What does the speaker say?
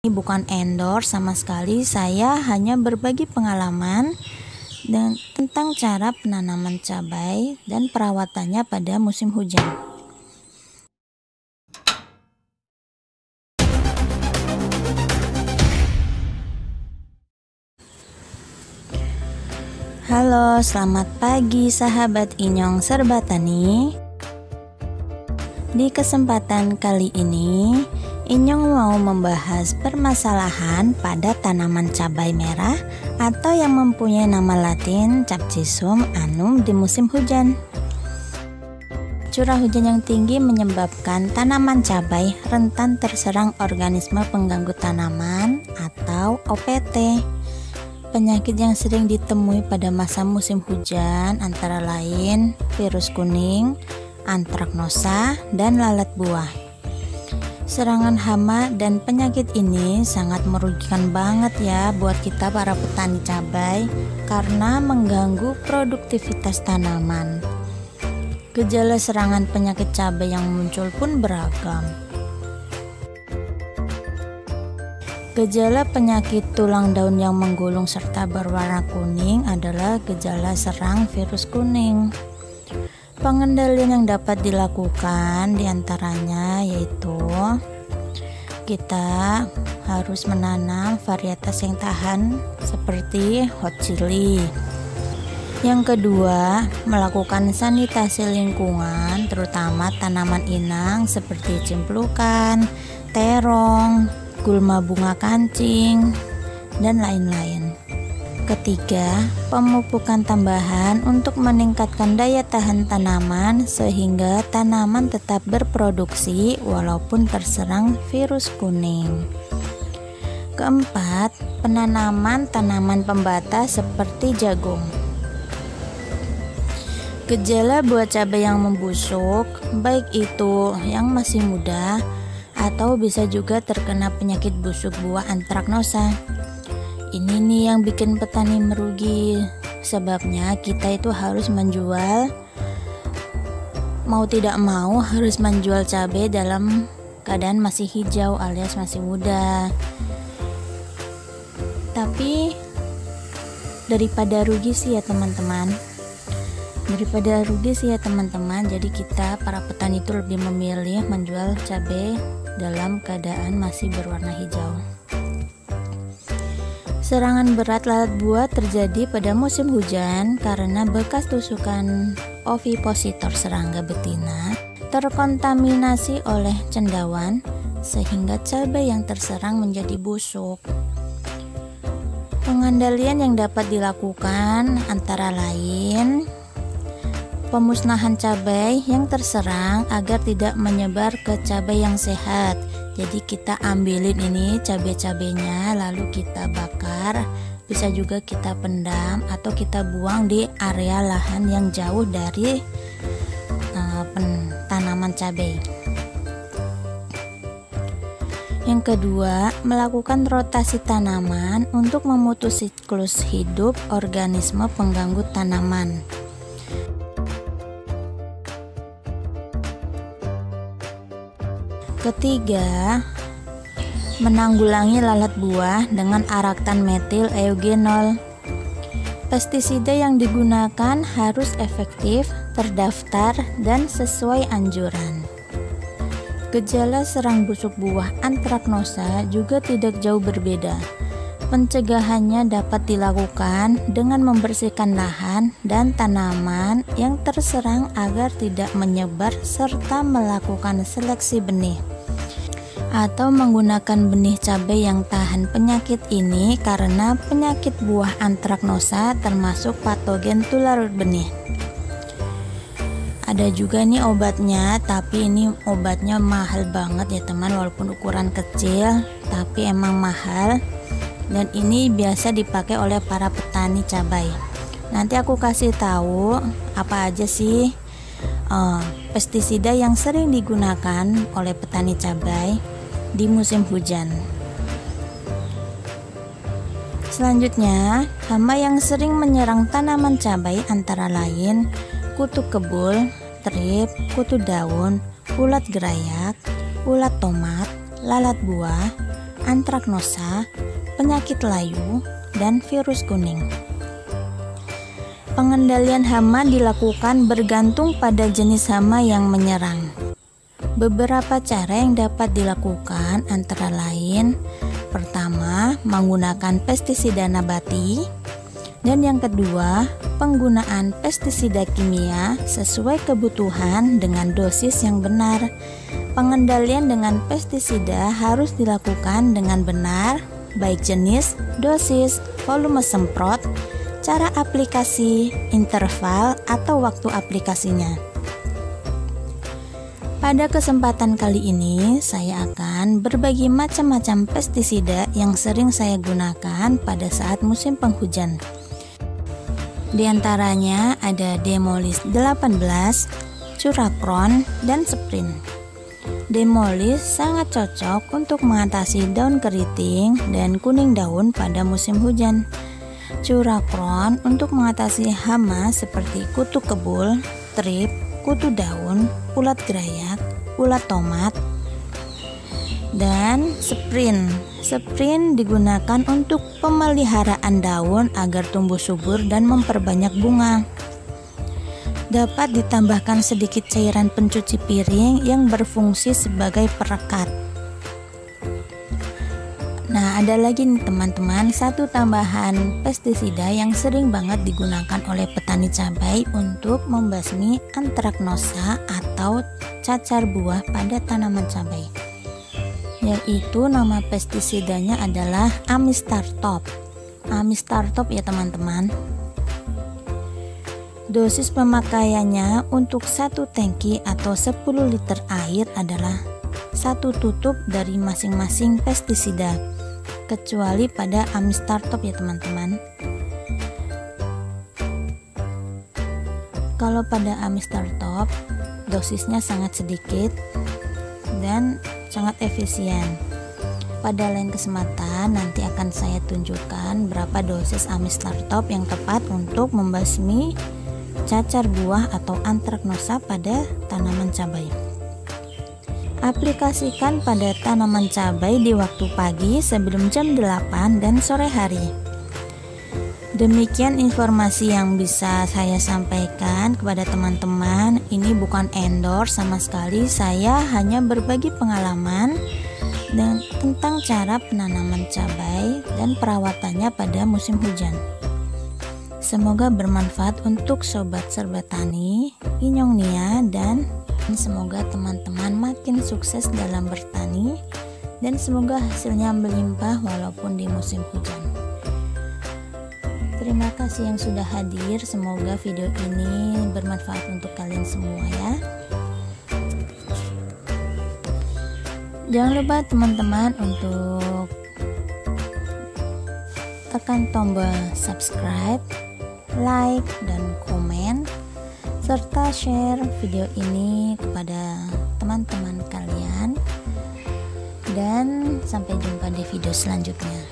Ini bukan endorse sama sekali, saya hanya berbagi pengalaman dan tentang cara penanaman cabai dan perawatannya pada musim hujan. Halo, selamat pagi sahabat Inyong Serba Tani. Di kesempatan kali ini, Inyong mau membahas permasalahan pada tanaman cabai merah atau yang mempunyai nama latin Capsicum annum di musim hujan. Curah hujan yang tinggi menyebabkan tanaman cabai rentan terserang organisme pengganggu tanaman atau OPT. Penyakit yang sering ditemui pada masa musim hujan antara lain virus kuning, antraknosa, dan lalat buah. Serangan hama dan penyakit ini sangat merugikan banget ya buat kita para petani cabai karena mengganggu produktivitas tanaman. Gejala serangan penyakit cabai yang muncul pun beragam. Gejala penyakit tulang daun yang menggulung serta berwarna kuning adalah gejala serang virus kuning. Pengendalian yang dapat dilakukan diantaranya yaitu kita harus menanam varietas yang tahan seperti hot chili. Yang kedua, melakukan sanitasi lingkungan terutama tanaman inang seperti cimplukan, terong, gulma bunga kancing, dan lain-lain. Ketiga, pemupukan tambahan untuk meningkatkan daya tahan tanaman sehingga tanaman tetap berproduksi walaupun terserang virus kuning. Keempat, penanaman tanaman pembatas seperti jagung. Gejala buah cabai yang membusuk, baik itu yang masih muda atau bisa juga terkena penyakit busuk buah antraknosa. Ini nih yang bikin petani merugi. Sebabnya kita itu harus menjual, mau tidak mau harus menjual cabai dalam keadaan masih hijau alias masih muda. Tapi daripada rugi sih ya teman-teman. Jadi kita para petani itu lebih memilih menjual cabai dalam keadaan masih berwarna hijau. Serangan berat lalat buah terjadi pada musim hujan karena bekas tusukan ovipositor serangga betina terkontaminasi oleh cendawan sehingga cabai yang terserang menjadi busuk. Pengendalian yang dapat dilakukan antara lain pemusnahan cabai yang terserang agar tidak menyebar ke cabai yang sehat. Jadi kita ambilin ini cabai-cabainya lalu kita bakar, bisa juga kita pendam atau kita buang di area lahan yang jauh dari tanaman cabai. Yang kedua, melakukan rotasi tanaman untuk memutus siklus hidup organisme pengganggu tanaman. Ketiga, menanggulangi lalat buah dengan araktan metil eugenol. Pestisida yang digunakan harus efektif, terdaftar, dan sesuai anjuran. Gejala serang busuk buah antraknosa juga tidak jauh berbeda. Pencegahannya dapat dilakukan dengan membersihkan lahan dan tanaman yang terserang agar tidak menyebar serta melakukan seleksi benih atau menggunakan benih cabai yang tahan penyakit ini karena penyakit buah antraknosa termasuk patogen tularut benih. Ada juga nih obatnya, tapi ini obatnya mahal banget ya teman, walaupun ukuran kecil tapi emang mahal. Dan ini biasa dipakai oleh para petani cabai. Nanti aku kasih tahu apa aja sih pestisida yang sering digunakan oleh petani cabai di musim hujan. Selanjutnya, hama yang sering menyerang tanaman cabai antara lain kutu kebul, trip, kutu daun, ulat gerayak, ulat tomat, lalat buah, antraknosa, penyakit layu, dan virus kuning. Pengendalian hama dilakukan bergantung pada jenis hama yang menyerang. Beberapa cara yang dapat dilakukan antara lain: pertama, menggunakan pestisida nabati, dan yang kedua, penggunaan pestisida kimia sesuai kebutuhan dengan dosis yang benar. Pengendalian dengan pestisida harus dilakukan dengan benar, baik jenis, dosis, volume semprot, cara aplikasi, interval, atau waktu aplikasinya. Pada kesempatan kali ini, saya akan berbagi macam-macam pestisida yang sering saya gunakan pada saat musim penghujan. Di antaranya ada Demolis 18, Curacron, dan Sprint. Demolis sangat cocok untuk mengatasi daun keriting dan kuning daun pada musim hujan. Curacron untuk mengatasi hama seperti kutu kebul, trip, kutu daun, ulat gerayak, ulat tomat. Dan Sprint digunakan untuk pemeliharaan daun agar tumbuh subur dan memperbanyak bunga. Dapat ditambahkan sedikit cairan pencuci piring yang berfungsi sebagai perekat. Nah, ada lagi nih teman-teman, satu tambahan pestisida yang sering banget digunakan oleh petani cabai untuk membasmi antraknosa atau cacar buah pada tanaman cabai. Yaitu nama pestisidanya adalah Amistartop. Amistartop ya teman-teman. Dosis pemakaiannya untuk satu tangki atau 10 liter air adalah 1 tutup dari masing-masing pestisida, kecuali pada Amistartop ya teman-teman. Kalau pada Amistartop dosisnya sangat sedikit dan sangat efisien. Pada lain kesempatan nanti akan saya tunjukkan berapa dosis Amistartop yang tepat untuk membasmi cacar buah atau antraknosa pada tanaman cabai. Aplikasikan pada tanaman cabai di waktu pagi sebelum jam 8 dan sore hari. Demikian informasi yang bisa saya sampaikan kepada teman-teman. Ini bukan endorse sama sekali, saya hanya berbagi pengalaman dan tentang cara penanaman cabai dan perawatannya pada musim hujan. Semoga bermanfaat untuk sobat serba tani, Inyong Nia, dan semoga teman-teman makin sukses dalam bertani dan semoga hasilnya melimpah walaupun di musim hujan. Terima kasih yang sudah hadir, semoga video ini bermanfaat untuk kalian semua ya. Jangan lupa teman-teman untuk tekan tombol subscribe, like, dan komen, serta share video ini kepada teman-teman kalian. Dan sampai jumpa di video selanjutnya.